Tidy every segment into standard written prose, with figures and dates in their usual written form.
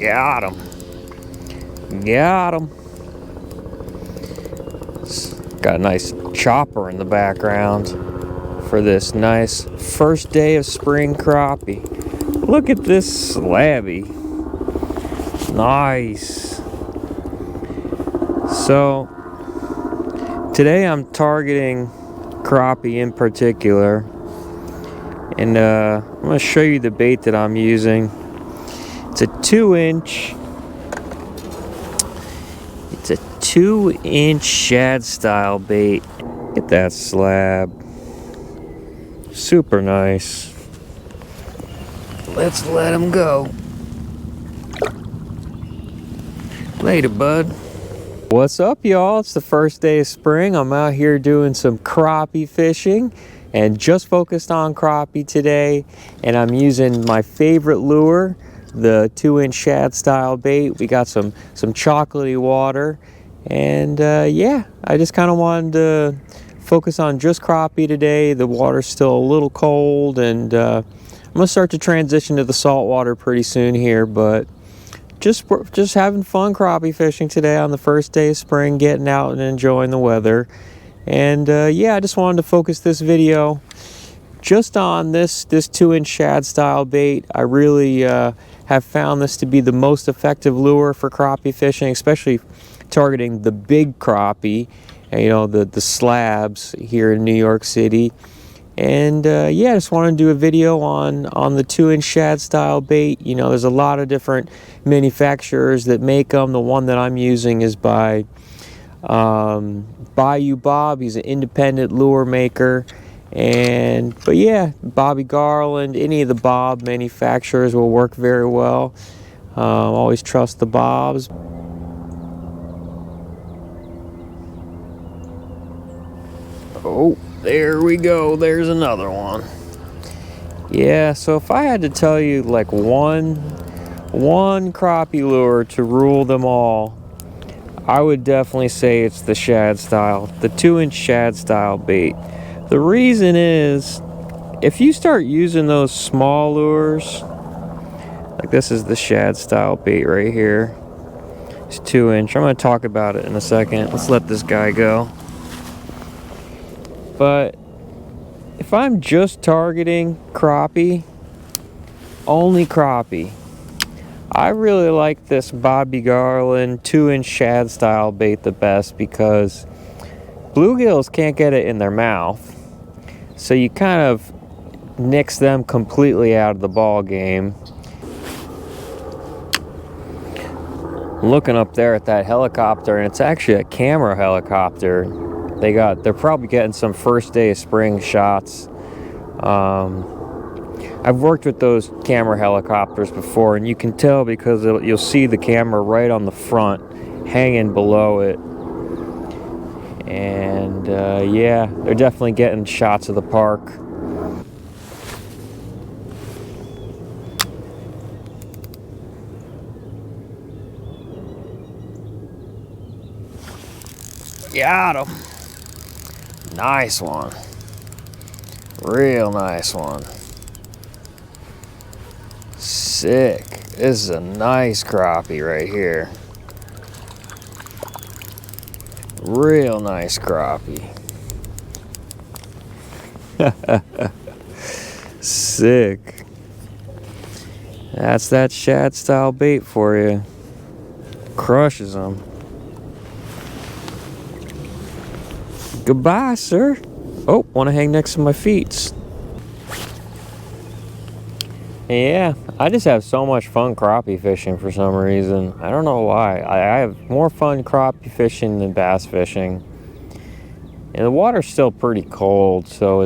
Got him. Got him. Got a nice chopper in the background for this nice first day of spring crappie. Look at this slabby. Nice. So today I'm targeting crappie in particular, and I'm going to show you the bait that I'm using. It's a 2-inch. It's a 2-inch shad style bait. Get that slab. Super nice. Let's let him go. Later, bud. What's up, y'all? It's the first day of spring. I'm out here doing some crappie fishing and just focused on crappie today. And I'm using my favorite lure, the 2-inch shad style bait. We got some chocolatey water. And yeah, I just kind of wanted to focus on just crappie today. The water's still a little cold, and I'm gonna start to transition to the salt water pretty soon here, but just having fun crappie fishing today on the first day of spring, getting out and enjoying the weather. And yeah, I just wanted to focus this video just on this 2-inch shad style bait. I really have found this to be the most effective lure for crappie fishing, especially targeting the big crappie, you know, the slabs here in New York City. And yeah, I just wanted to do a video on the 2-inch shad style bait. You know, there's a lot of different manufacturers that make them. The one that I'm using is by Bayou Bob. He's an independent lure maker. But yeah, Bobby Garland, any of the Bob manufacturers will work very well. Always trust the Bobs. Oh, there we go. There's another one. Yeah, so if I had to tell you like one crappie lure to rule them all, I would definitely say it's the shad style, the 2-inch shad style bait. The reason is, if you start using those small lures, like this is the shad style bait right here. It's 2-inch. I'm going to talk about it in a second. Let's let this guy go. But if I'm just targeting crappie, only crappie, I really like this Bobby Garland 2-inch shad style bait the best, because bluegills can't get it in their mouth. So you kind of nix them completely out of the ball game. Looking up there at that helicopter, and it's actually a camera helicopter. They're probably getting some first day of spring shots. I've worked with those camera helicopters before, and you can tell because you'll see the camera right on the front, hanging below it. And yeah, they're definitely getting shots of the park. Got him. Nice one. Real nice one. Sick. This is a nice crappie right here. Real nice crappie. Sick. That's that shad style bait for you. Crushes them. Goodbye, sir. Oh, want to hang next to my feet. Yeah, I just have so much fun crappie fishing for some reason. I don't know why. I have more fun crappie fishing than bass fishing. And the water's still pretty cold, so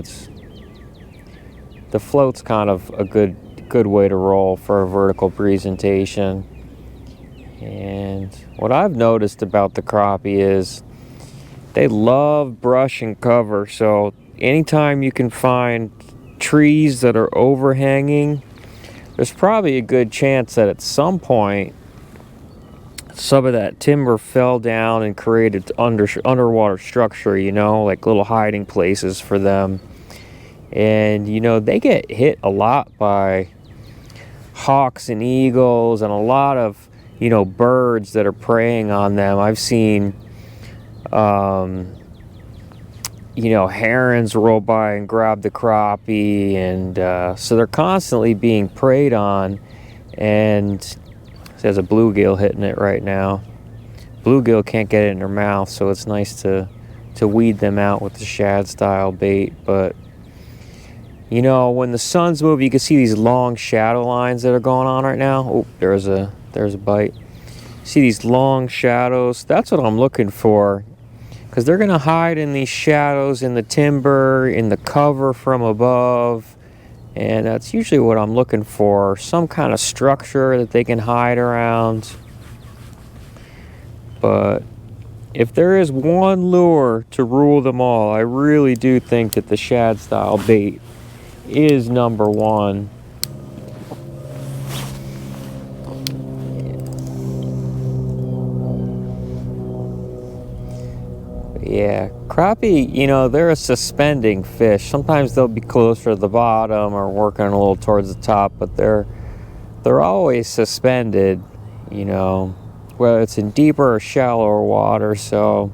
the float's kind of a good way to roll for a vertical presentation. And what I've noticed about the crappie is they love brush and cover. So anytime you can find trees that are overhanging, there's probably a good chance that at some point some of that timber fell down and created underwater structure, you know, like little hiding places for them. And you know, they get hit a lot by hawks and eagles and a lot of you know, birds that are preying on them. I've seen, you know, herons roll by and grab the crappie, and so they're constantly being preyed on. And there's a bluegill hitting it right now. Bluegill can't get it in their mouth, so it's nice to weed them out with the shad style bait. But you know, when the sun's moving, you can see these long shadow lines that are going on right now. Oh, there's a bite. See these long shadows? That's what I'm looking for, because they're going to hide in these shadows, in the timber, in the cover from above, and that's usually what I'm looking for, some kind of structure that they can hide around. But if there is one lure to rule them all, I really do think that the shad style bait is number one. Yeah, crappie, you know, they're a suspending fish. Sometimes they'll be closer to the bottom or working a little towards the top, but they're always suspended, you know, whether it's in deeper or shallower water. So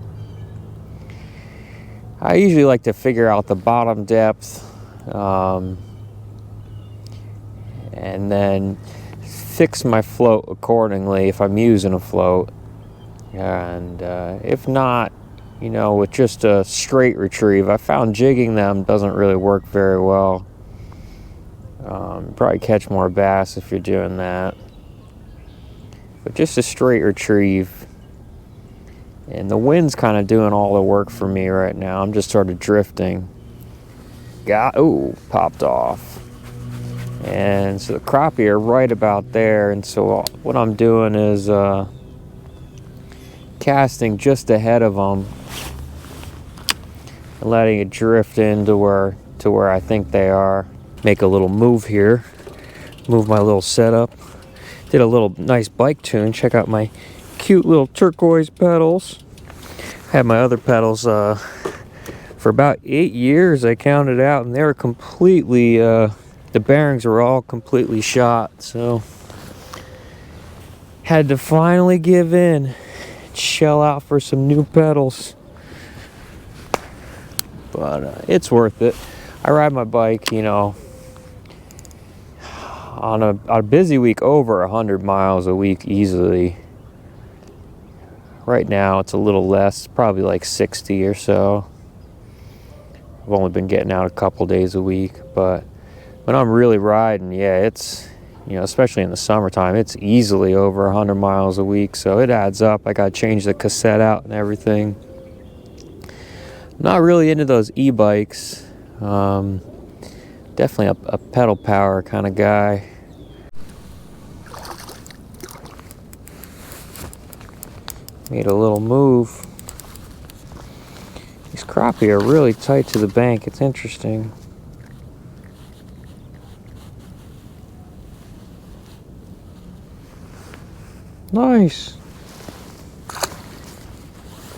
I usually like to figure out the bottom depth, and then fix my float accordingly if I'm using a float. And if not, you know, with just a straight retrieve, I found jigging them doesn't really work very well. Probably catch more bass if you're doing that. But just a straight retrieve. And the wind's kind of doing all the work for me right now. I'm just sort of drifting. Ooh, popped off. And so the crappie are right about there. And so what I'm doing is casting just ahead of them and letting it drift into where I think they are. Make a little move here. Move my little setup. Did a little nice bike tune. Check out my cute little turquoise pedals. Had my other pedals for about 8 years, I counted out, and they were completely, the bearings were all completely shot. So had to finally give in, shell out for some new pedals. But it's worth it. I ride my bike, you know, on a busy week, over 100 miles a week easily. Right now it's a little less, probably like 60 or so. I've only been getting out a couple days a week, but when I'm really riding, yeah, it's, you know, especially in the summertime, it's easily over 100 miles a week, so it adds up. I gotta change the cassette out and everything. I'm not really into those e-bikes. Definitely a pedal power kind of guy. Made a little move. These crappie are really tight to the bank. It's interesting. Nice.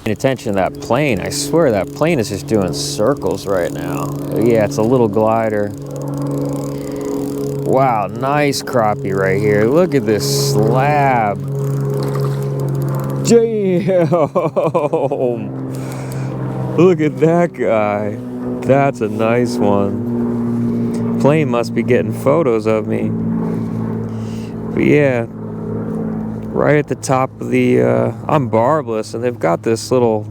Paying attention to that plane. I swear that plane is just doing circles right now. Yeah, it's a little glider. Wow, nice crappie right here. Look at this slab. Damn! Look at that guy. That's a nice one. Plane must be getting photos of me. But yeah, right at the top of the, I'm barbless, and they've got this little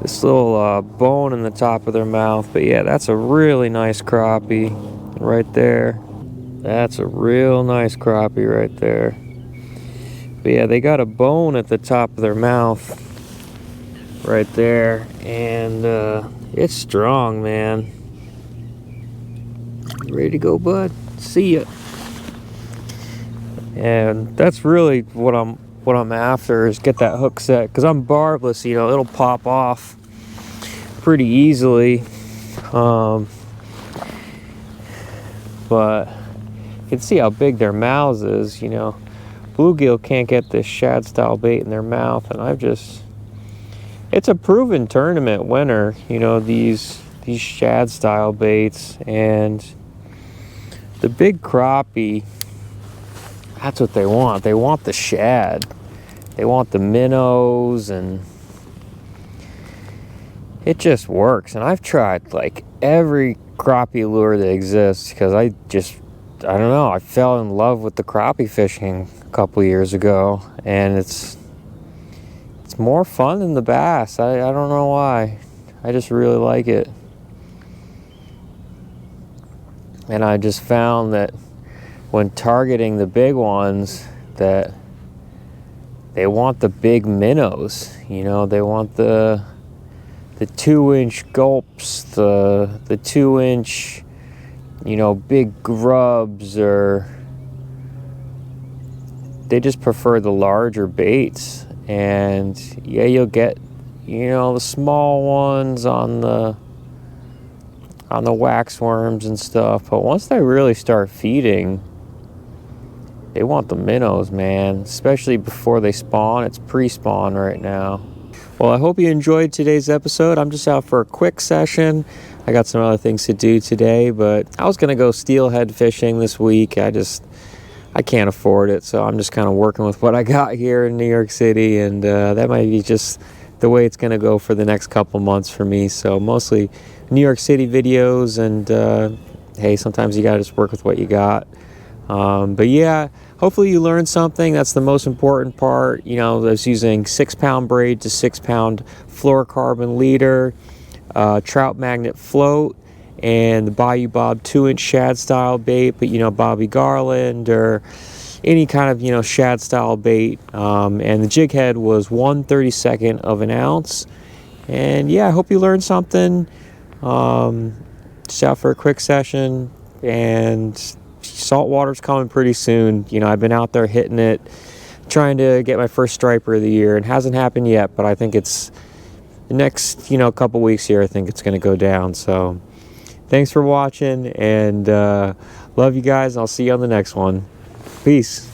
bone in the top of their mouth. But yeah, that's a really nice crappie right there. That's a real nice crappie right there. But yeah, they got a bone at the top of their mouth right there, and it's strong, man. Ready to go, bud? See ya. And that's really what I'm after, is get that hook set, because I'm barbless, you know, it'll pop off pretty easily. But you can see how big their mouths is, you know. Bluegill can't get this shad style bait in their mouth, and it's a proven tournament winner, you know, these shad style baits. And the big crappie That's what they want. They want the shad. They want the minnows, and it just works. And I've tried like every crappie lure that exists because I don't know, I fell in love with the crappie fishing a couple years ago, and it's more fun than the bass. I don't know why. I just really like it. And I just found that when targeting the big ones, that they want the big minnows. You know, they want the 2-inch gulps, the 2-inch, you know, big grubs, or they just prefer the larger baits. And yeah, you'll get, you know, the small ones on the wax worms and stuff, but once they really start feeding, they want the minnows, man, especially before they spawn. It's pre-spawn right now. Well, I hope you enjoyed today's episode. I'm just out for a quick session. I got some other things to do today, but I was gonna go steelhead fishing this week. I can't afford it, so I'm just kind of working with what I got here in New York City, and that might be just the way it's going to go for the next couple months for me. So mostly New York City videos, and hey, sometimes you got to just work with what you got. But yeah, hopefully you learned something. That's the most important part. You know, that's using 6-pound braid to 6-pound fluorocarbon leader, trout magnet float, and the Bayou Bob 2-inch shad style bait, but you know, Bobby Garland or any kind of, you know, shad style bait. And the jig head was 1/32 of an ounce. And yeah, I hope you learned something. Just out for a quick session, and saltwater's coming pretty soon. You know, I've been out there hitting it, trying to get my first striper of the year, and it hasn't happened yet, but I think it's the next, you know, couple weeks here, I think it's going to go down. So thanks for watching, and love you guys. I'll see you on the next one. Peace.